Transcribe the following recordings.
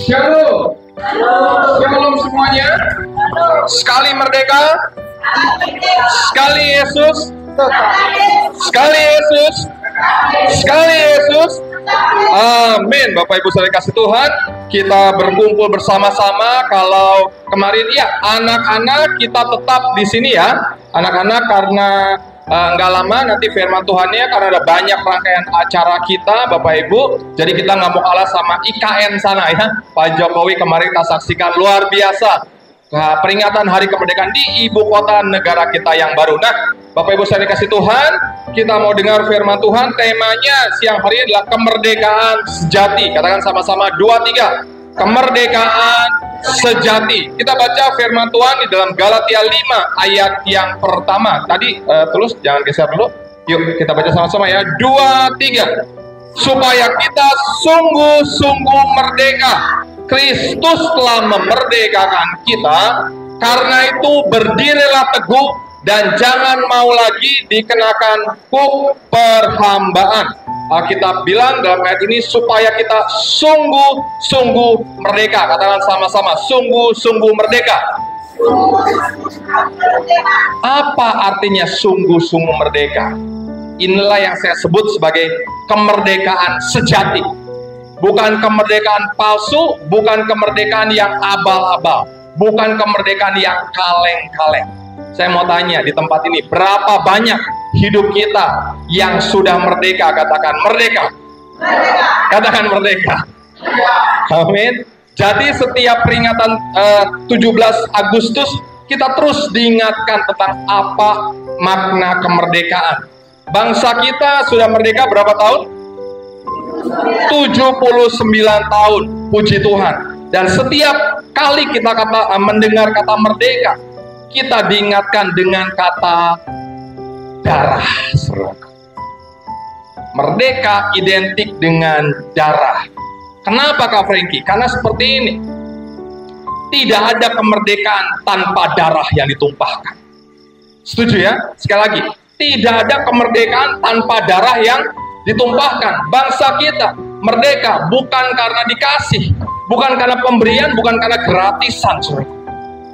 Shalom. Shalom semuanya. Sekali merdeka, sekali Yesus, sekali Yesus, sekali Yesus. Amin. Bapak Ibu saudara kasih Tuhan, kita berkumpul bersama-sama. Kalau kemarin ya anak-anak kita tetap di sini ya, anak-anak, karena nggak lama nanti firman Tuhannya, karena ada banyak rangkaian acara kita Bapak Ibu, jadi kita nggak mau kalah sama IKN sana ya. Pak Jokowi kemarin kita saksikan luar biasa, peringatan Hari Kemerdekaan di ibu kota negara kita yang baru. Nah Bapak Ibu saya dikasih Tuhan, kita mau dengar firman Tuhan. Temanya siang hari ini adalah kemerdekaan sejati. Katakan sama-sama 2-3, kemerdekaan sejati. Kita baca firman Tuhan di dalam Galatia 5 ayat yang pertama. Tadi terus jangan geser dulu. Yuk kita baca sama-sama ya. 2-3. Supaya kita sungguh-sungguh merdeka. Kristus telah memerdekakan kita. Karena itu berdirilah teguh dan jangan mau lagi dikenakan hukum perhambaan. Alkitab bilang dalam ayat ini supaya kita sungguh-sungguh merdeka. Katakan sama-sama, sungguh-sungguh merdeka. Apa artinya sungguh-sungguh merdeka? Inilah yang saya sebut sebagai kemerdekaan sejati. Bukan kemerdekaan palsu, bukan kemerdekaan yang abal-abal, bukan kemerdekaan yang kaleng-kaleng. Saya mau tanya di tempat ini, berapa banyak hidup kita yang sudah merdeka? Katakan merdeka. Merdeka. Katakan merdeka. Amin. Jadi setiap peringatan 17 Agustus kita terus diingatkan tentang apa makna kemerdekaan. Bangsa kita sudah merdeka berapa tahun? 79 tahun. Puji Tuhan. Dan setiap kali kita mendengar kata merdeka, kita diingatkan dengan kata darah. Merdeka identik dengan darah. Kenapa Kak Franky? Karena seperti ini, tidak ada kemerdekaan tanpa darah yang ditumpahkan. Setuju ya? Sekali lagi, tidak ada kemerdekaan tanpa darah yang ditumpahkan. Bangsa kita merdeka bukan karena dikasih, bukan karena pemberian, bukan karena gratisan.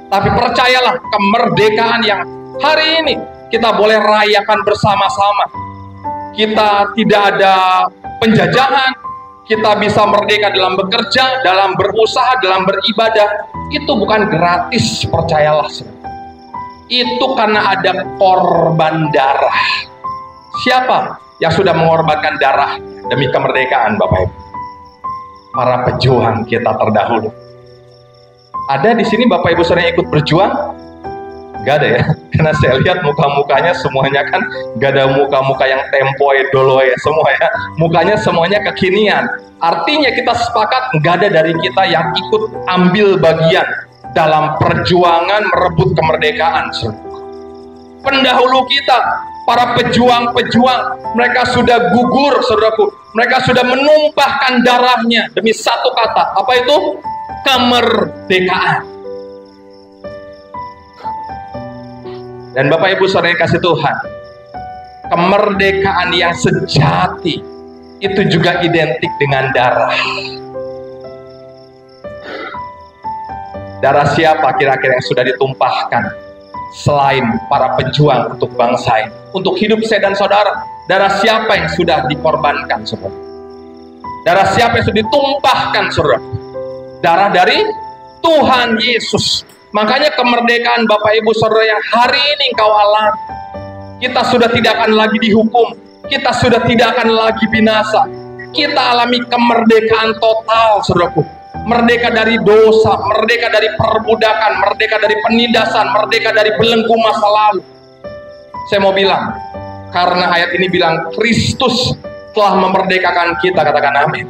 Tapi percayalah, kemerdekaan yang hari ini kita boleh rayakan bersama-sama. Kita tidak ada penjajahan, kita bisa merdeka dalam bekerja, dalam berusaha, dalam beribadah. Itu bukan gratis, percayalah. Itu karena ada korban darah. Siapa yang sudah mengorbankan darah demi kemerdekaan, Bapak Ibu? Para pejuang kita terdahulu. Ada di sini Bapak Ibu saudara yang ikut berjuang? Gak ada ya? Karena saya lihat muka-mukanya semuanya kan gak ada muka-muka yang tempoe doloe semua ya. Mukanya semuanya kekinian. Artinya kita sepakat gak ada dari kita yang ikut ambil bagian dalam perjuangan merebut kemerdekaan. Pendahulu kita, para pejuang-pejuang, mereka sudah gugur, saudaraku. Mereka sudah menumpahkan darahnya demi satu kata. Apa itu? Kemerdekaan. Dan Bapak Ibu saudara yang kasih Tuhan, kemerdekaan yang sejati itu juga identik dengan darah. Darah siapa kira-kira yang sudah ditumpahkan selain para pejuang untuk bangsa ini, untuk hidup saya dan saudara? Darah siapa yang sudah dikorbankan, saudara? Darah siapa yang sudah ditumpahkan, saudara? Darah dari Tuhan Yesus. Makanya kemerdekaan Bapak Ibu saudara yang hari ini engkau alami, kita sudah tidak akan lagi dihukum, kita sudah tidak akan lagi binasa. Kita alami kemerdekaan total, saudaraku. Merdeka dari dosa, merdeka dari perbudakan, merdeka dari penindasan, merdeka dari belenggu masa lalu. Saya mau bilang, karena ayat ini bilang Kristus telah memerdekakan kita, katakan amin.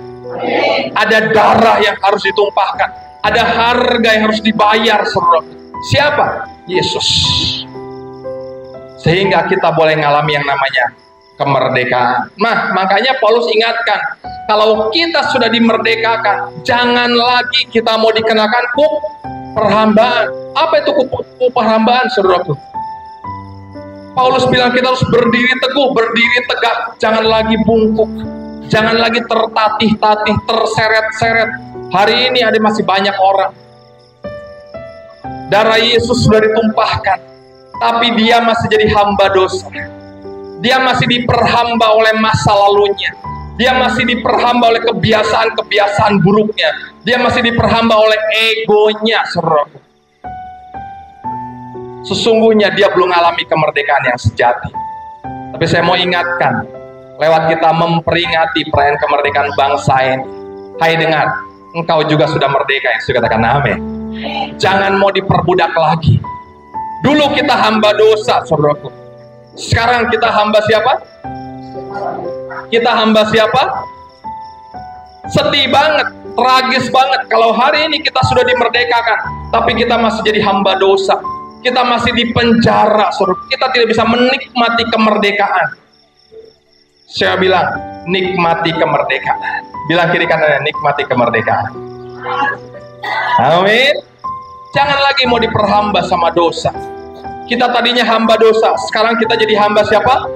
Ada darah yang harus ditumpahkan, ada harga yang harus dibayar, saudara. Siapa? Yesus. Sehingga kita boleh ngalami yang namanya kemerdekaan. Nah, makanya Paulus ingatkan, kalau kita sudah dimerdekakan, jangan lagi kita mau dikenakan hukum perhambaan. Apa itu hukum perhambaan, saudaraku? Paulus bilang kita harus berdiri teguh, berdiri tegak, jangan lagi bungkuk, jangan lagi tertatih-tatih, terseret-seret. Hari ini ada masih banyak orang, darah Yesus sudah ditumpahkan, tapi dia masih jadi hamba dosa. Dia masih diperhamba oleh masa lalunya. Dia masih diperhamba oleh kebiasaan-kebiasaan buruknya. Dia masih diperhamba oleh egonya, saudaraku. Sesungguhnya dia belum alami kemerdekaan yang sejati. Tapi saya mau ingatkan, lewat kita memperingati perayaan kemerdekaan bangsa ini. Hai dengar, engkau juga sudah merdeka, yang sudah katakan amin. Jangan mau diperbudak lagi. Dulu kita hamba dosa, saudaraku. Sekarang kita hamba siapa? Kita hamba siapa? Sedih banget, tragis banget kalau hari ini kita sudah dimerdekakan, tapi kita masih jadi hamba dosa. Kita masih di penjara, saudara. Kita tidak bisa menikmati kemerdekaan. Saya bilang, nikmati kemerdekaan. Bilang kiri kanannya, nikmati kemerdekaan. Amin. Jangan lagi mau diperhamba sama dosa. Kita tadinya hamba dosa, sekarang kita jadi hamba siapa?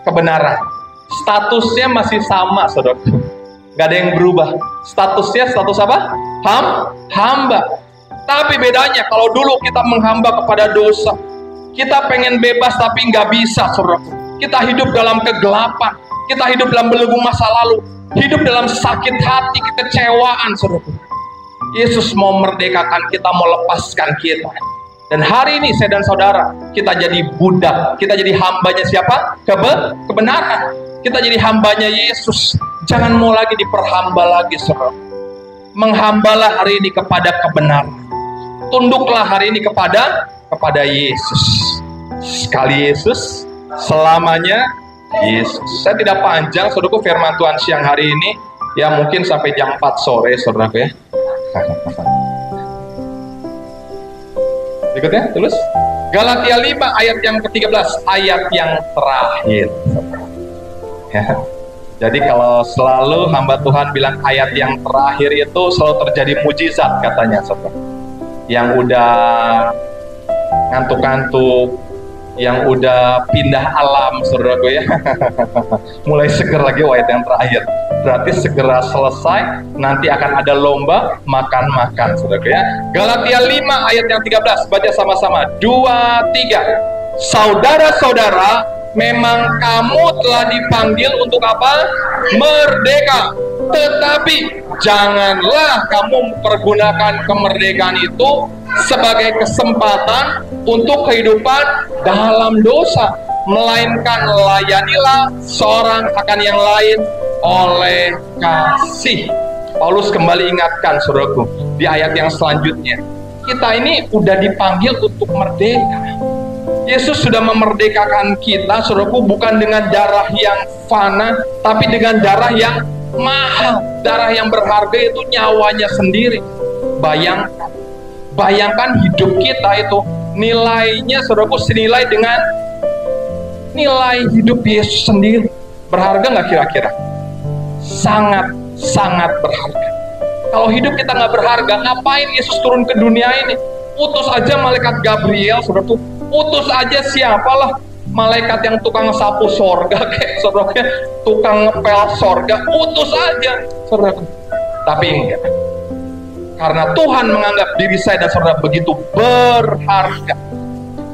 Kebenaran. Statusnya masih sama, saudara. Gak ada yang berubah. Statusnya status apa? Hamba. Tapi bedanya kalau dulu kita menghamba kepada dosa, kita pengen bebas tapi nggak bisa, saudara. Kita hidup dalam kegelapan, kita hidup dalam belenggu masa lalu, hidup dalam sakit hati, kekecewaan, saudara. Yesus mau merdekakan kita, mau lepaskan kita. Dan hari ini saya dan saudara, kita jadi budak, kita jadi hambanya siapa? Kebenaran. Kita jadi hambanya Yesus. Jangan mau lagi diperhamba lagi, saudara. Menghambalah hari ini kepada kebenaran. Tunduklah hari ini kepada Yesus. Sekali Yesus, selamanya Yesus. Saya tidak panjang, saudaraku, firman Tuhan siang hari ini, ya mungkin sampai jam 4 sore, saudaraku ya. Berikutnya, terus Galatia 5 ayat yang ke-13, ayat yang terakhir. Ya. Jadi kalau selalu hamba Tuhan bilang ayat yang terakhir itu selalu terjadi mujizat katanya, saudara. Yang udah ngantuk-ngantuk, yang udah pindah alam, saudaraku ya. Mulai seger lagi ayat yang terakhir. Berarti segera selesai, nanti akan ada lomba makan-makan, saudaraku ya. Galatia 5 ayat yang 13, baca sama-sama. 2, 3. Saudara-saudara, memang kamu telah dipanggil untuk apa? Merdeka. Tetapi janganlah kamu mempergunakan kemerdekaan itu sebagai kesempatan untuk kehidupan dalam dosa, melainkan layanilah seorang akan yang lain oleh kasih. Paulus kembali ingatkan, saudaraku, di ayat yang selanjutnya, kita ini udah dipanggil untuk merdeka. Yesus sudah memerdekakan kita, saudaraku, bukan dengan darah yang fana, tapi dengan darah yang mahal. Darah yang berharga itu nyawanya sendiri. Bayangkan hidup kita itu nilainya, saudaraku, senilai dengan nilai hidup Yesus sendiri. Berharga nggak kira-kira? Sangat berharga. Kalau hidup kita nggak berharga, ngapain Yesus turun ke dunia ini? Utus aja malaikat Gabriel, saudaraku. Utus aja siapalah malaikat yang tukang sapu sorga, kayak saudara, tukang ngepel sorga, utus aja, saudara. Tapi enggak, karena Tuhan menganggap diri saya dan saudara begitu berharga,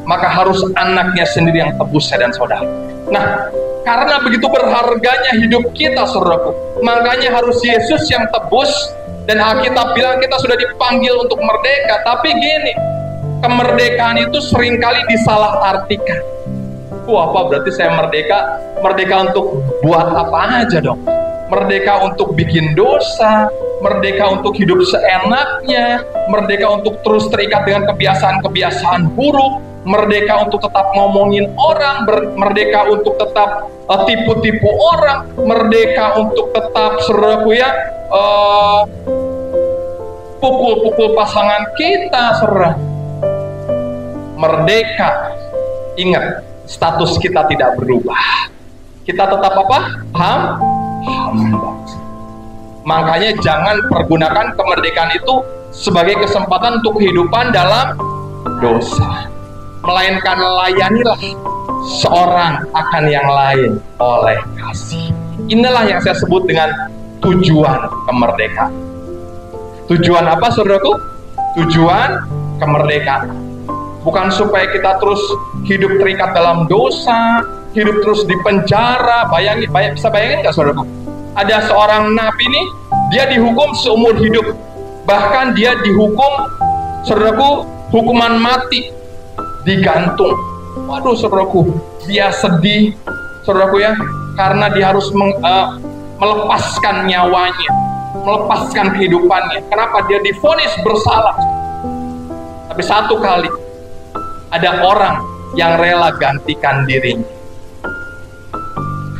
maka harus anaknya sendiri yang tebus saya dan saudara. Nah, karena begitu berharganya hidup kita, saudaraku, makanya harus Yesus yang tebus. Dan Alkitab bilang kita sudah dipanggil untuk merdeka. Tapi gini, kemerdekaan itu seringkali disalahartikan. Wah, apa berarti saya merdeka? Merdeka untuk buat apa aja dong? Merdeka untuk bikin dosa, merdeka untuk hidup seenaknya, merdeka untuk terus terikat dengan kebiasaan-kebiasaan buruk, merdeka untuk tetap ngomongin orang, merdeka untuk tetap tipu-tipu orang, merdeka untuk tetap, saudaraku ya, pukul-pukul pasangan kita, saudara. Merdeka, ingat, status kita tidak berubah. Kita tetap apa? Hamba. Makanya jangan pergunakan kemerdekaan itu sebagai kesempatan untuk kehidupan dalam dosa, melainkan layanilah seorang akan yang lain oleh kasih. Inilah yang saya sebut dengan tujuan kemerdekaan. Tujuan apa saudaraku? Tujuan kemerdekaan. Bukan supaya kita terus hidup terikat dalam dosa, hidup terus di penjara. Bisa bayangin nggak saudaraku? Ada seorang nabi nih, dia dihukum seumur hidup. Bahkan dia dihukum, saudaraku, hukuman mati, digantung. Waduh saudaraku, dia sedih, saudaraku ya, karena dia harus melepaskan nyawanya, melepaskan kehidupannya. Kenapa? Dia divonis bersalah. Tapi satu kali, ada orang yang rela gantikan dirinya.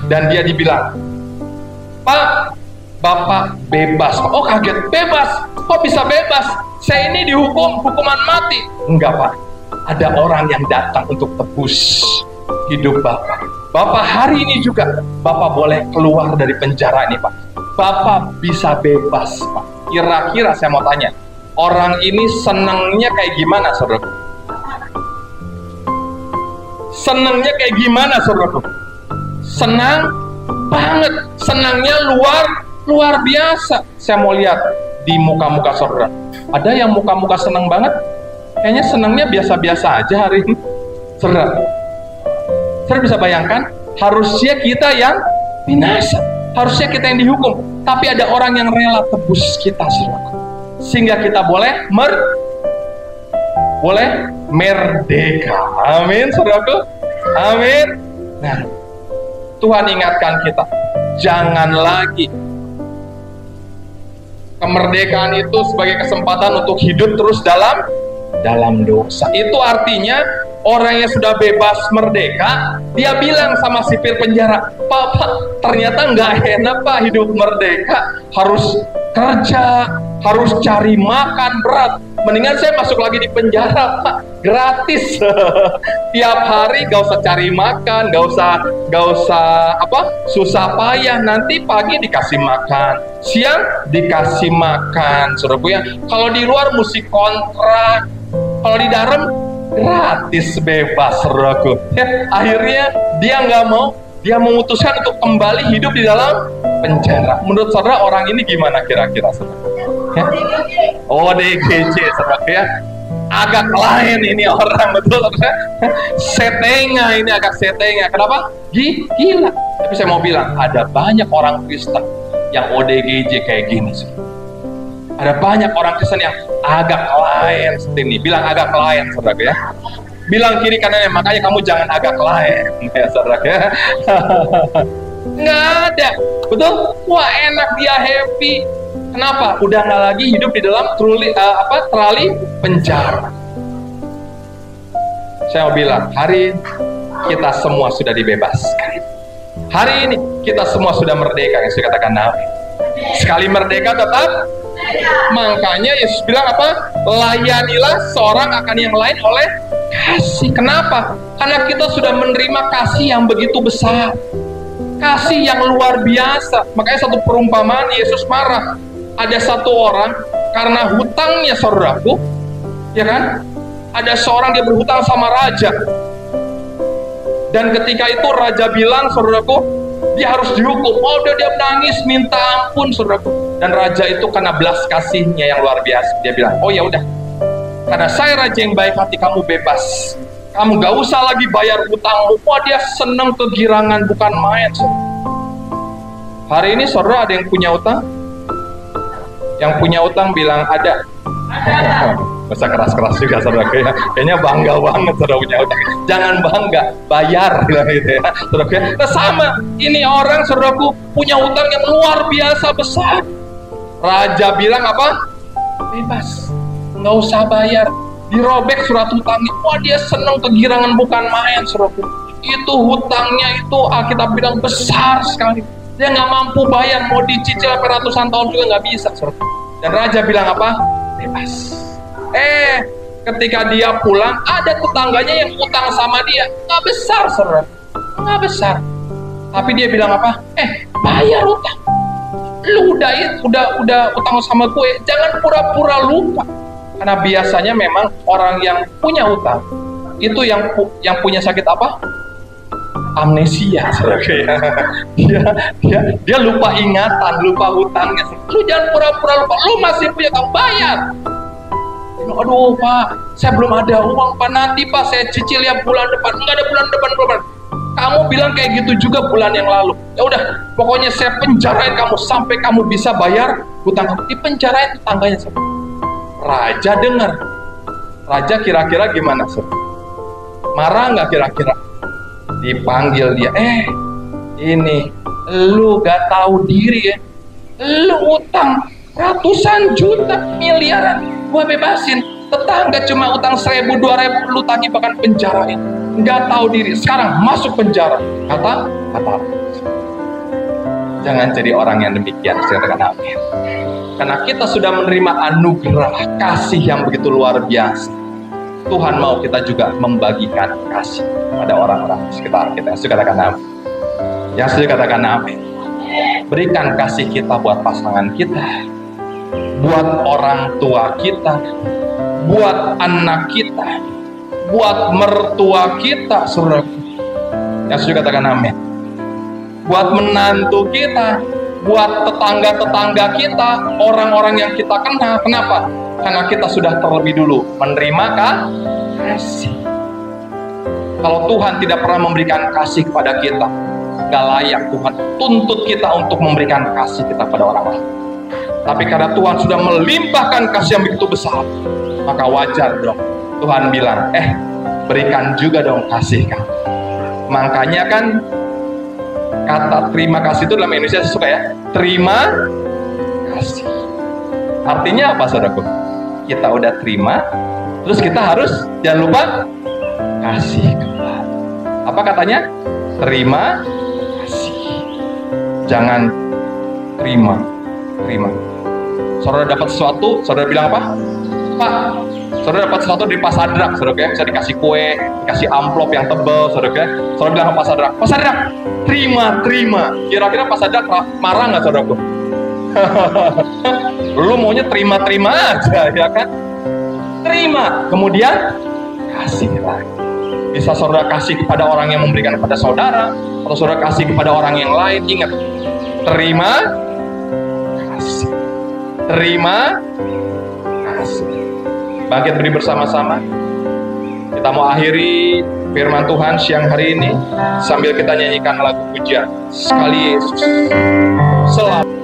Dan dia dibilang, Pak, Bapak bebas. Oh kaget, bebas? Kok bisa bebas? Saya ini dihukum hukuman mati. Enggak Pak, ada orang yang datang untuk tebus hidup Bapak. Bapak hari ini juga, Bapak boleh keluar dari penjara ini Pak. Bapak bisa bebas Pak. Kira-kira saya mau tanya, orang ini senangnya kayak gimana saudara? Senangnya kayak gimana saudara? Senang banget, senangnya luar biasa. Saya mau lihat di muka-muka saudara. Ada yang muka-muka senang banget? Kayaknya senangnya biasa-biasa aja hari ini. Saudara bisa bayangkan, harusnya kita yang binasa, harusnya kita yang dihukum. Tapi ada orang yang rela tebus kita saudara. Sehingga kita boleh merdeka. Amin saudaraku. Amin. Nah, Tuhan ingatkan kita, jangan lagi kemerdekaan itu sebagai kesempatan untuk hidup terus dalam dosa. Itu artinya orang yang sudah bebas merdeka, dia bilang sama sipir penjara, Pak, ternyata nggak enak Pak hidup merdeka, harus kerja, harus cari makan berat. Mendingan saya masuk lagi di penjara Pak, gratis. Tiap hari gak usah cari makan, gak usah susah payah. Nanti pagi dikasih makan, siang dikasih makan. Saudaraku ya, kalau di luar mesti kontrak, kalau di dalam gratis bebas saudaraku. Ya, akhirnya dia nggak mau, dia memutuskan untuk kembali hidup di dalam penjara. Menurut saudara orang ini gimana kira-kira saudara? Ya? ODGJ saudara ya, agak lain ini orang, betul saudara. Setengah ini, agak setengah. Kenapa? Gila. Tapi saya mau bilang, ada banyak orang Kristen yang ODGJ kayak gini saudara. Ada banyak orang Kristen yang agak lain seperti ini. Bilang agak lain saudara ya. Bilang kiri kanannya, makanya kamu jangan agak lain ya saudara ya. Nggak ada, betul? Wah enak, dia happy. Kenapa? Udah nggak lagi hidup di dalam terali penjara. Saya mau bilang, hari kita semua sudah dibebaskan. Hari ini kita semua sudah merdeka, yang saya katakan amin. Sekali merdeka tetap. Makanya Yesus bilang apa? Layanilah seorang akan yang lain oleh kasih. Kenapa? Karena kita sudah menerima kasih yang begitu besar, kasih yang luar biasa. Makanya satu perumpamaan Yesus marah. Ada satu orang karena hutangnya saudaraku, ya kan? Ada seorang dia berhutang sama raja. Dan ketika itu raja bilang saudaraku, dia harus dihukum. Oh, dia menangis minta ampun saudaraku. Dan raja itu karena belas kasihnya yang luar biasa, dia bilang, oh ya udah, karena saya raja yang baik hati, kamu bebas. Kamu gak usah lagi bayar hutangmu. Wah, dia seneng kegirangan bukan main saudara. Hari ini saudara ada yang punya utang? Yang punya utang bilang ada. Masa keras-keras juga saudara ya. Kayaknya bangga banget saudara punya utang. Jangan bangga, bayar gitu ya. Saudara ya. Nah, sama ini orang saudaraku punya utang yang luar biasa besar. Raja bilang apa? Bebas, nggak usah bayar. Dirobek surat hutangnya. Wah, dia senang kegirangan bukan main saudaraku. Itu hutangnya itu Alkitab bilang besar sekali. Dia nggak mampu bayar, mau dicicil sampai ratusan tahun juga nggak bisa saudaraku. Dan raja bilang apa? Bebas. Ketika dia pulang, ada tetangganya yang utang sama dia. Nggak besar saudara, nggak besar. Tapi dia bilang apa? Bayar utang. Lu udah utang sama gue, jangan pura-pura lupa. Karena biasanya memang orang yang punya utang itu yang punya sakit apa? amnesia, saudara. Dia lupa ingatan, lupa hutangnya. Lu jangan pura-pura lupa, lu masih punya, kamu bayar. Aduh Pak, saya belum ada uang Pak, nanti Pak saya cicil ya bulan depan. Enggak ada bulan depan. Kamu bilang kayak gitu juga bulan yang lalu. Ya udah, pokoknya saya penjarain kamu sampai kamu bisa bayar hutang kamu. Dipenjarain tetangganya. Raja dengar. Raja kira-kira gimana? Marah nggak kira-kira? Dipanggil dia, ini lu gak tahu diri ya, lu utang ratusan juta, miliaran, gua bebasin. Tetangga cuma utang 1.000, 2.000, lu tagih bahkan penjarain. Gak tahu diri, sekarang masuk penjara. Kata jangan jadi orang yang demikian, saya katakan amin. Karena kita sudah menerima anugerah kasih yang begitu luar biasa. Tuhan mau kita juga membagikan kasih pada orang-orang di sekitar kita. Yang setuju katakan amin. Yang setuju katakan amin. Berikan kasih kita buat pasangan kita, buat orang tua kita, buat anak kita, buat mertua kita, saudara. Yang setuju katakan amin. Buat menantu kita, buat tetangga-tetangga kita, orang-orang yang kita kenal. Kenapa? Karena kita sudah terlebih dulu menerima kasih. Kalau Tuhan tidak pernah memberikan kasih kepada kita, gak layak Tuhan tuntut kita untuk memberikan kasih kita pada orang lain. Tapi karena Tuhan sudah melimpahkan kasih yang begitu besar, maka wajar dong Tuhan bilang, berikan juga dong kasih kamu. Makanya kan kata terima kasih itu dalam Indonesia suka ya, terima kasih. Artinya apa saudaraku? Kita udah terima, terus kita harus jangan lupa kasih kembali. Apa katanya? Terima kasih. Jangan terima. Saudara dapat sesuatu, saudara bilang apa? Pak, saudara dapat sesuatu dari Pak Sadrak, saudara, bisa dikasih kue, dikasih amplop yang tebal, saudara. Saudara bilang apa Pak Sadrak, terima. Kira-kira Pak Sadrak marah nggak saudaraku? Lu maunya terima aja, ya kan? Terima, kemudian kasih lagi. Bisa saudara kasih kepada orang yang memberikan kepada saudara, atau saudara kasih kepada orang yang lain. Ingat, terima kasih. Bangkit beri bersama-sama. Kita mau akhiri firman Tuhan siang hari ini sambil kita nyanyikan lagu pujian Sekali Yesus. Selamat.